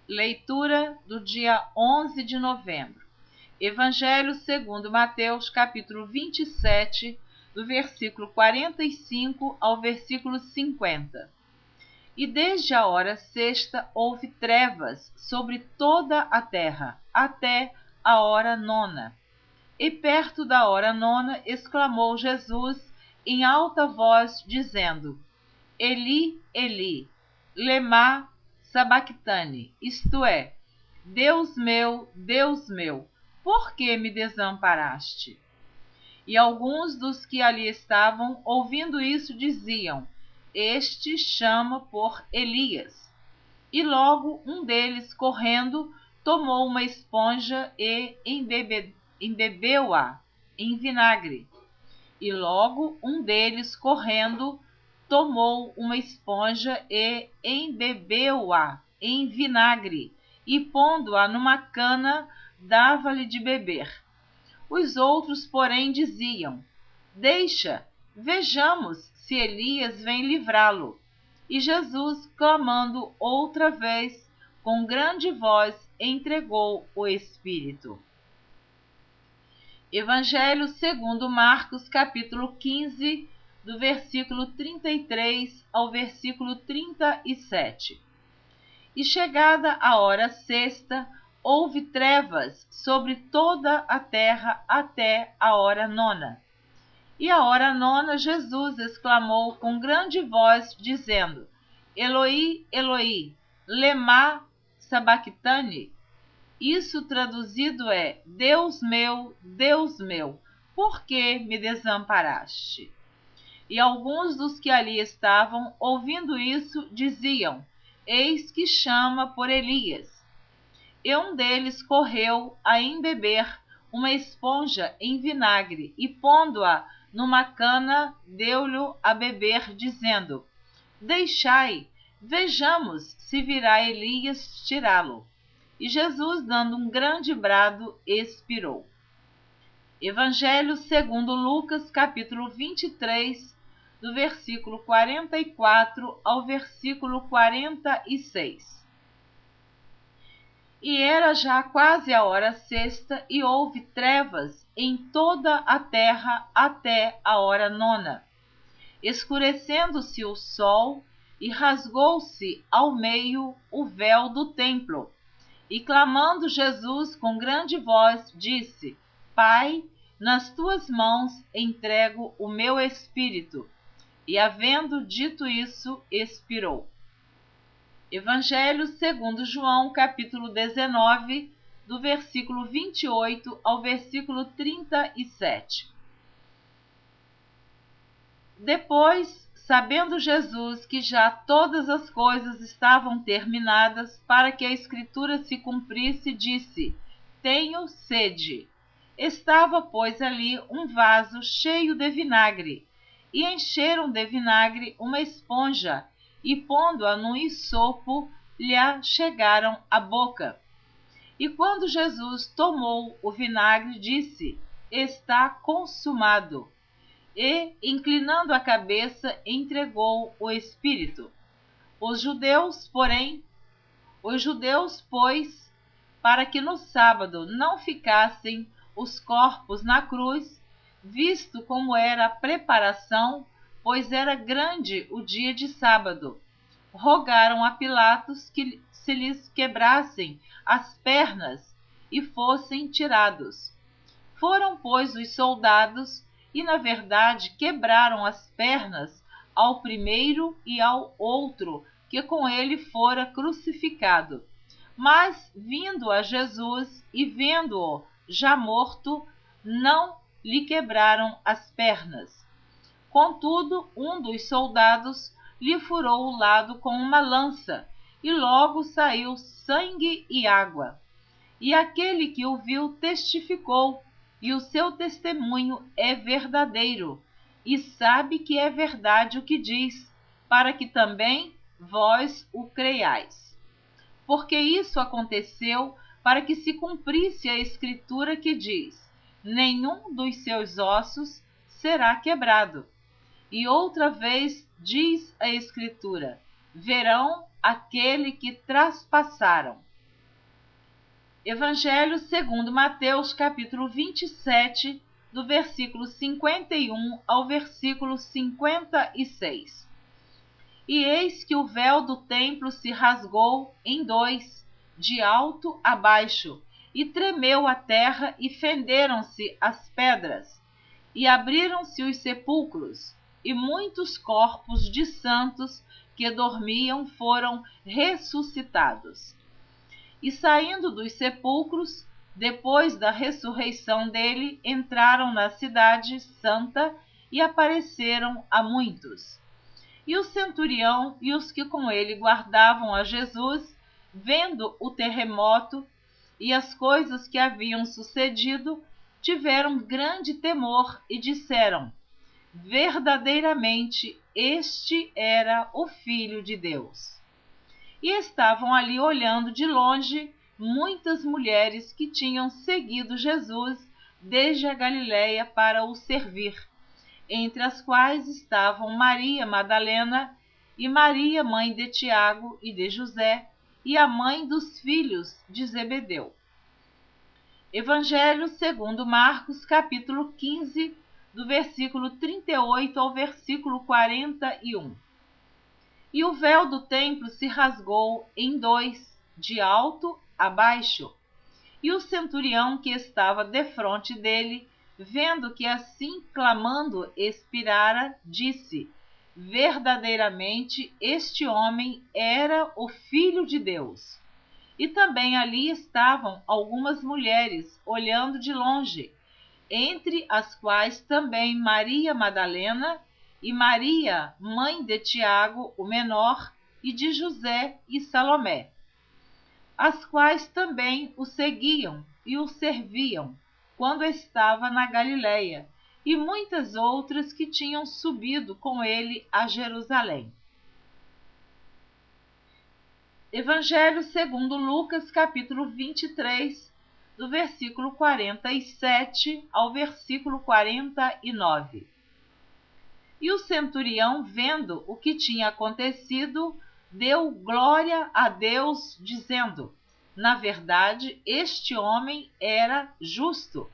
Leitura do dia 11 de novembro. Evangelho segundo Mateus, capítulo 27, do versículo 45 ao versículo 50. E desde a hora sexta houve trevas sobre toda a terra, até a hora nona. E perto da hora nona exclamou Jesus em alta voz, dizendo: Eli, Eli, lema sabactani, isto é, Deus meu, por que me desamparaste? E alguns dos que ali estavam, ouvindo isso, diziam: Este chama por Elias. E logo um deles, correndo, tomou uma esponja e embebeu-a em vinagre. E logo um deles, correndo, tomou uma esponja e embebeu-a em vinagre, e pondo-a numa cana, dava-lhe de beber. Os outros, porém, diziam: Deixa, vejamos se Elias vem livrá-lo. E Jesus, clamando outra vez, com grande voz, entregou o Espírito. Evangelho segundo Marcos, capítulo 15, do versículo 33 ao versículo 37. E chegada a hora sexta, houve trevas sobre toda a terra até a hora nona. E a hora nona Jesus exclamou com grande voz, dizendo: Eloi, Eloi, lema sabactani. Isso traduzido é: Deus meu, por que me desamparaste? E alguns dos que ali estavam, ouvindo isso, diziam: Eis que chama por Elias. E um deles correu a embeber uma esponja em vinagre, e pondo-a numa cana, deu-lhe a beber, dizendo: Deixai, vejamos se virá Elias tirá-lo. E Jesus, dando um grande brado, expirou. Evangelho segundo Lucas, capítulo 23, do versículo 44 ao versículo 46. E era já quase a hora sexta, e houve trevas em toda a terra até a hora nona. Escurecendo-se o sol, e rasgou-se ao meio o véu do templo. E clamando Jesus com grande voz, disse: Pai, nas tuas mãos entrego o meu espírito. E havendo dito isso, expirou. Evangelho segundo João, capítulo 19, do versículo 28 ao versículo 37. Depois, sabendo Jesus que já todas as coisas estavam terminadas, para que a Escritura se cumprisse, disse: Tenho sede. Estava, pois, ali um vaso cheio de vinagre, e encheram de vinagre uma esponja, e pondo-a num hisopo, lhe chegaram à boca. E quando Jesus tomou o vinagre, disse: Está consumado. E, inclinando a cabeça, entregou o Espírito. Os judeus, pois, para que no sábado não ficassem os corpos na cruz, visto como era a preparação, pois era grande o dia de sábado, rogaram a Pilatos que se lhes quebrassem as pernas e fossem tirados. Foram, pois, os soldados e, na verdade, quebraram as pernas ao primeiro e ao outro que com ele fora crucificado. Mas, vindo a Jesus e vendo-o já morto, não lhe quebraram as pernas. Contudo, um dos soldados lhe furou o lado com uma lança, e logo saiu sangue e água. E aquele que o viu testificou, e o seu testemunho é verdadeiro, e sabe que é verdade o que diz, para que também vós o creiais. Porque isso aconteceu para que se cumprisse a Escritura que diz: nenhum dos seus ossos será quebrado. E outra vez diz a Escritura: verão aquele que traspassaram. Evangelho segundo Mateus, capítulo 27, do versículo 51 ao versículo 56. E eis que o véu do templo se rasgou em dois, de alto a baixo, e tremeu a terra, e fenderam-se as pedras, e abriram-se os sepulcros, e muitos corpos de santos que dormiam foram ressuscitados. E saindo dos sepulcros, depois da ressurreição dele, entraram na cidade santa e apareceram a muitos. E o centurião e os que com ele guardavam a Jesus, vendo o terremoto e as coisas que haviam sucedido, tiveram grande temor e disseram: verdadeiramente este era o Filho de Deus. E estavam ali olhando de longe muitas mulheres que tinham seguido Jesus desde a Galiléia para o servir, entre as quais estavam Maria Madalena e Maria, mãe de Tiago e de José, e a mãe dos filhos de Zebedeu. Evangelho segundo Marcos, capítulo 15, do versículo 38 ao versículo 41. E o véu do templo se rasgou em dois, de alto a baixo. E o centurião que estava defronte dele, vendo que assim clamando expirara, disse: verdadeiramente este homem era o Filho de Deus. E também ali estavam algumas mulheres, olhando de longe, entre as quais também Maria Madalena e Maria, mãe de Tiago, o menor, e de José e Salomé, as quais também o seguiam e o serviam quando estava na Galiléia, e muitas outras que tinham subido com ele a Jerusalém. Evangelho segundo Lucas, capítulo 23, do versículo 47 ao versículo 49. E o centurião, vendo o que tinha acontecido, deu glória a Deus, dizendo: na verdade, este homem era justo.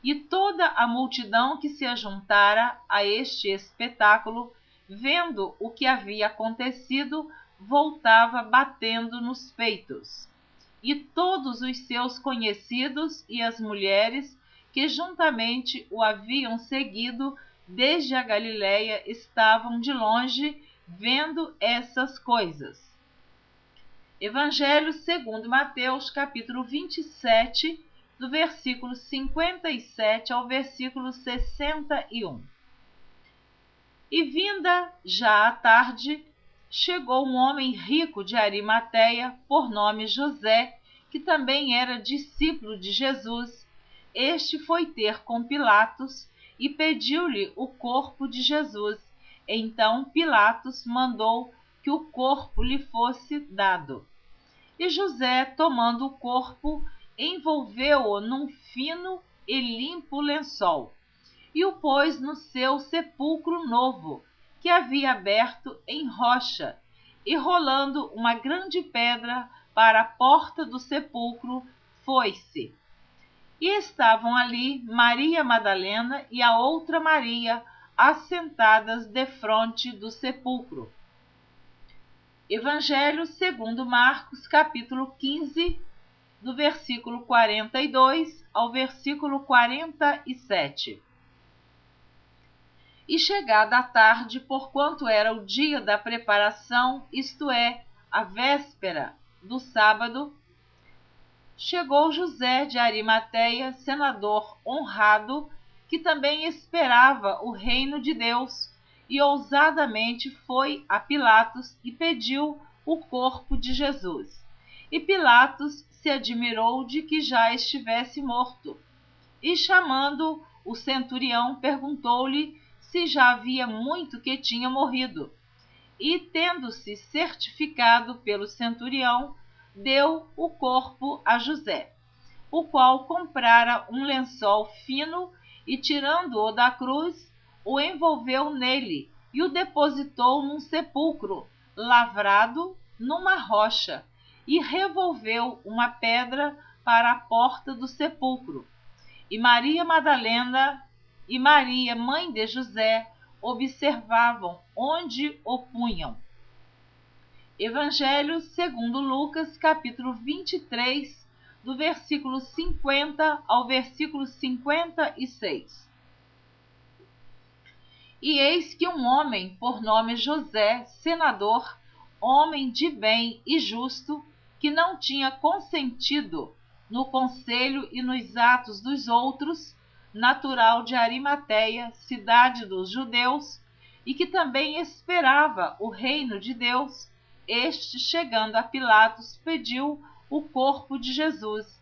E toda a multidão que se ajuntara a este espetáculo, vendo o que havia acontecido, voltava batendo nos peitos. E todos os seus conhecidos e as mulheres que juntamente o haviam seguido desde a Galiléia estavam de longe vendo essas coisas. Evangelho segundo Mateus, capítulo 27, do versículo 57 ao versículo 61. E vinda já a tarde, chegou um homem rico de Arimateia, por nome José, que também era discípulo de Jesus. Este foi ter com Pilatos e pediu-lhe o corpo de Jesus. Então Pilatos mandou que o corpo lhe fosse dado. E José, tomando o corpo, envolveu-o num fino e limpo lençol, e o pôs no seu sepulcro novo, que havia aberto em rocha, e rolando uma grande pedra para a porta do sepulcro, foi-se. E estavam ali Maria Madalena e a outra Maria, assentadas defronte do sepulcro. Evangelho segundo Marcos, capítulo 15, do versículo 42 ao versículo 47. E chegada a tarde, porquanto era o dia da preparação, isto é, a véspera do sábado, chegou José de Arimateia, senador honrado, que também esperava o reino de Deus, e ousadamente foi a Pilatos e pediu o corpo de Jesus. E Pilatos se admirou de que já estivesse morto, e chamando o centurião, perguntou-lhe se já havia muito que tinha morrido. E, tendo-se certificado pelo centurião, deu o corpo a José, o qual comprara um lençol fino e, tirando-o da cruz, o envolveu nele e o depositou num sepulcro lavrado numa rocha, e revolveu uma pedra para a porta do sepulcro, e Maria Madalena e Maria, mãe de José, observavam onde o punham. Evangelho segundo Lucas, capítulo 23, do versículo 50 ao versículo 56. E eis que um homem, por nome José, senador, homem de bem e justo, que não tinha consentido no conselho e nos atos dos outros, natural de Arimateia, cidade dos judeus, e que também esperava o reino de Deus, este, chegando a Pilatos, pediu o corpo de Jesus.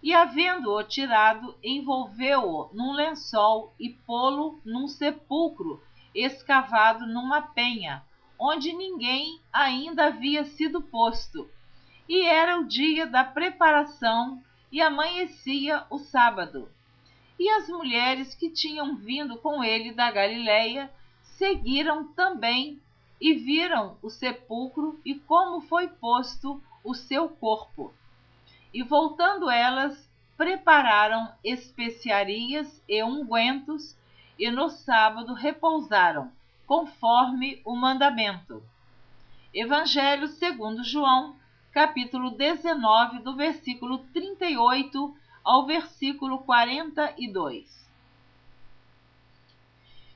E, havendo-o tirado, envolveu-o num lençol e pô-lo num sepulcro escavado numa penha, onde ninguém ainda havia sido posto. E era o dia da preparação, e amanhecia o sábado. E as mulheres que tinham vindo com ele da Galiléia seguiram também, e viram o sepulcro e como foi posto o seu corpo. E voltando elas, prepararam especiarias e ungüentos, e no sábado repousaram, conforme o mandamento. Evangelho segundo João, capítulo 19, do versículo 38 ao versículo 42.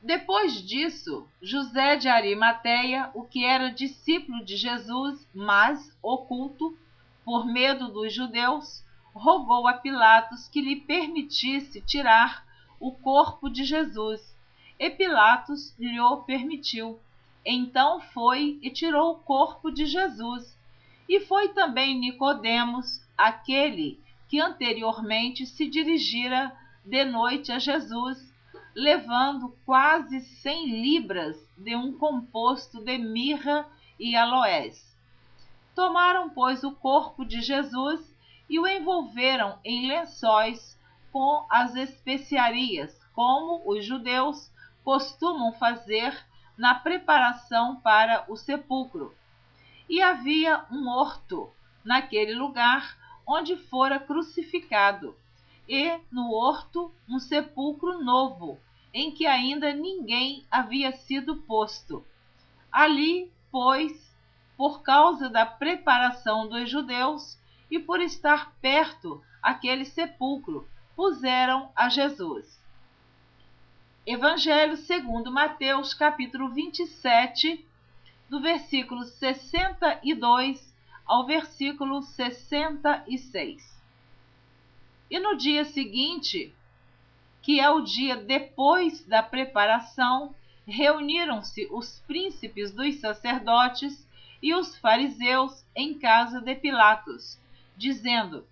Depois disso, José de Arimateia, o que era discípulo de Jesus, mas oculto, por medo dos judeus, rogou a Pilatos que lhe permitisse tirar o corpo de Jesus. E Pilatos lhe o permitiu. Então foi e tirou o corpo de Jesus. E foi também Nicodemos, aquele que anteriormente se dirigira de noite a Jesus, levando quase 100 libras de um composto de mirra e aloés. Tomaram, pois, o corpo de Jesus e o envolveram em lençóis com as especiarias, como os judeus costumam fazer na preparação para o sepulcro. E havia um horto naquele lugar onde fora crucificado, e no horto um sepulcro novo, em que ainda ninguém havia sido posto. Ali, pois, por causa da preparação dos judeus e por estar perto aquele sepulcro, puseram a Jesus. Evangelho segundo Mateus, capítulo 27, do versículo 62 ao versículo 66. E no dia seguinte, que é o dia depois da preparação, reuniram-se os príncipes dos sacerdotes e os fariseus em casa de Pilatos, dizendo: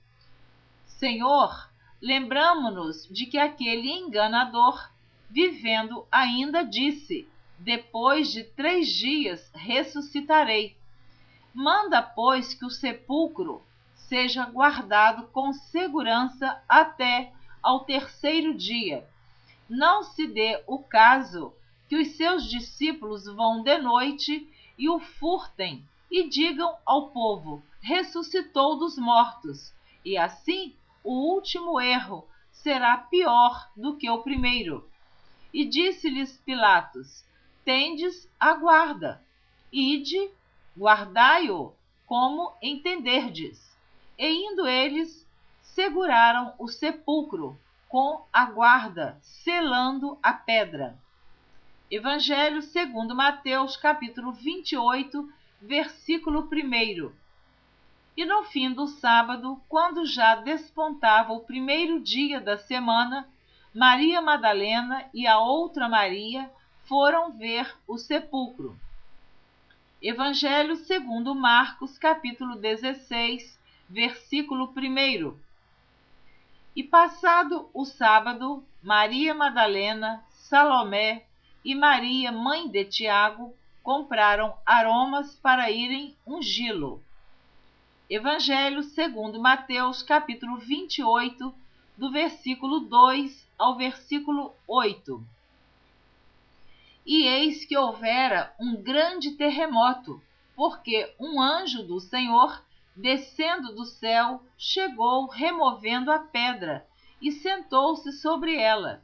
Senhor, lembramo-nos de que aquele enganador, vivendo ainda, disse: depois de 3 dias ressuscitarei. Manda, pois, que o sepulcro seja guardado com segurança até ao 3º dia. Não se dê o caso que os seus discípulos vão de noite e o furtem e digam ao povo: ressuscitou dos mortos, e assim o último erro será pior do que o primeiro. E disse-lhes Pilatos: tendes a guarda, ide, guardai-o como entenderdes. E indo eles, seguraram o sepulcro com a guarda, selando a pedra. Evangelho segundo Mateus, capítulo 28, versículo 1. E no fim do sábado, quando já despontava o 1º dia da semana, Maria Madalena e a outra Maria foram ver o sepulcro. Evangelho segundo Marcos, capítulo 16, versículo 1. E passado o sábado, Maria Madalena, Salomé e Maria, mãe de Tiago, compraram aromas para irem ungí-lo. Evangelho segundo Mateus, capítulo 28, do versículo 2 ao versículo 8. E eis que houvera um grande terremoto, porque um anjo do Senhor descendo do céu, chegou removendo a pedra e sentou-se sobre ela.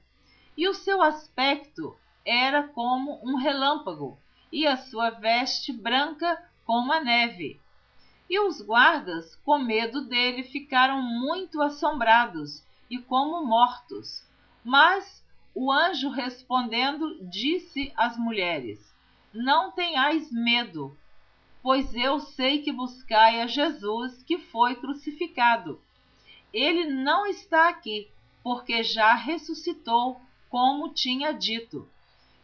E o seu aspecto era como um relâmpago, e a sua veste branca como a neve. E os guardas, com medo dele, ficaram muito assombrados e como mortos. Mas o anjo respondendo disse às mulheres: Não tenhais medo, pois eu sei que buscai a Jesus que foi crucificado. Ele não está aqui, porque já ressuscitou, como tinha dito.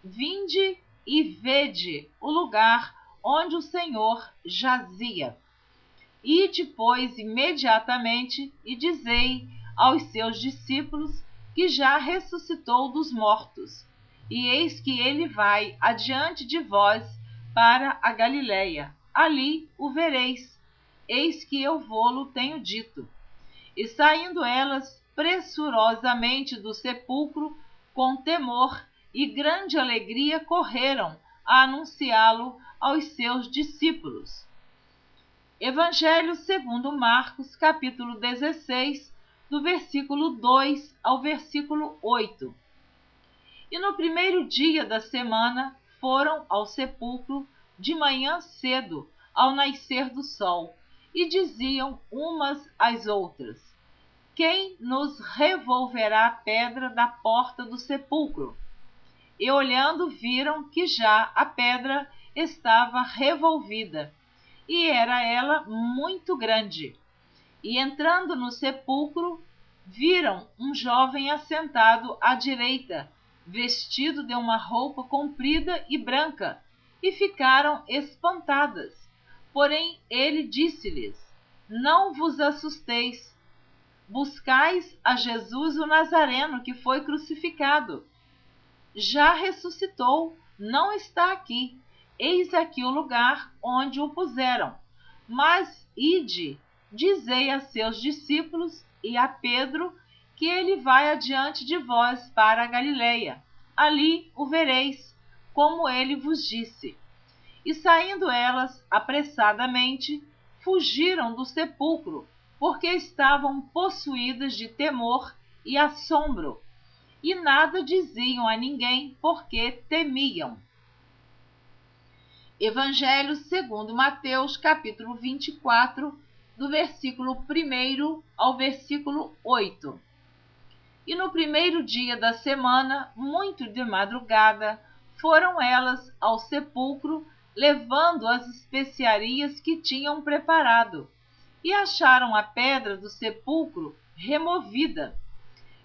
Vinde e vede o lugar onde o Senhor jazia. Ide, pois, imediatamente e dizei aos seus discípulos que já ressuscitou dos mortos. E eis que ele vai adiante de vós para a Galiléia. Ali o vereis. Eis que eu vô-lo tenho dito. E saindo elas pressurosamente do sepulcro, com temor e grande alegria correram a anunciá-lo aos seus discípulos. Evangelho segundo Marcos, capítulo 16, do versículo 2 ao versículo 8. E no primeiro dia da semana foram ao sepulcro de manhã cedo, ao nascer do sol, e diziam umas às outras: Quem nos revolverá a pedra da porta do sepulcro? E olhando viram que já a pedra estava revolvida, e era ela muito grande. E entrando no sepulcro, viram um jovem assentado à direita, vestido de uma roupa comprida e branca, e ficaram espantadas. Porém ele disse-lhes: Não vos assusteis. Buscais a Jesus o Nazareno, que foi crucificado. Já ressuscitou, não está aqui. Eis aqui o lugar onde o puseram. Mas ide, dizei a seus discípulos e a Pedro que ele vai adiante de vós para a Galiléia. Ali o vereis, como ele vos disse. E saindo elas apressadamente, fugiram do sepulcro, porque estavam possuídas de temor e assombro, e nada diziam a ninguém, porque temiam. Evangelho segundo Mateus, capítulo 24, do versículo 1 ao versículo 8. E no primeiro dia da semana, muito de madrugada, foram elas ao sepulcro, levando as especiarias que tinham preparado, e acharam a pedra do sepulcro removida.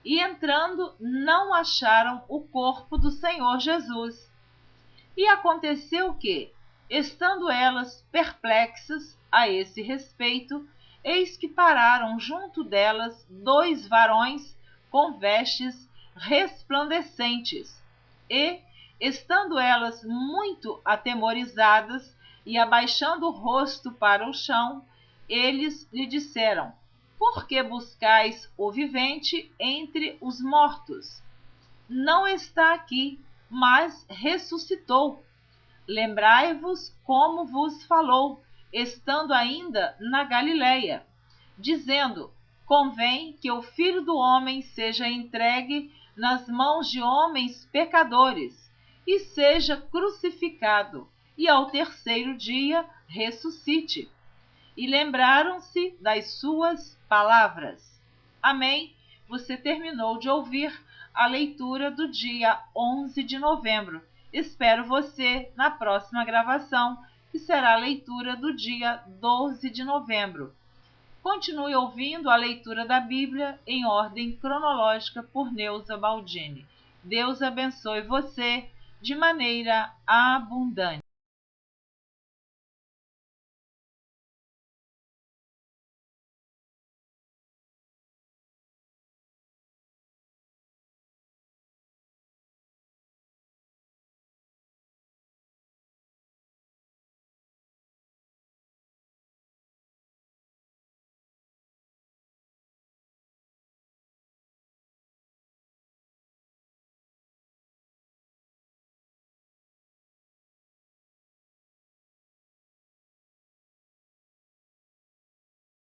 E entrando, não acharam o corpo do Senhor Jesus. E aconteceu que, estando elas perplexas a esse respeito, eis que pararam junto delas 2 varões com vestes resplandecentes. E, estando elas muito atemorizadas e abaixando o rosto para o chão, eles lhe disseram: Por que buscais o vivente entre os mortos? Não está aqui, mas ressuscitou. Lembrai-vos como vos falou, estando ainda na Galiléia, dizendo: Convém que o Filho do Homem seja entregue nas mãos de homens pecadores, e seja crucificado, e ao terceiro dia ressuscite. E lembraram-se das suas palavras. Amém? Você terminou de ouvir a leitura do dia 11 de novembro. Espero você na próxima gravação, que será a leitura do dia 12 de novembro. Continue ouvindo a leitura da Bíblia em ordem cronológica por Neuza Baldini. Deus abençoe você de maneira abundante.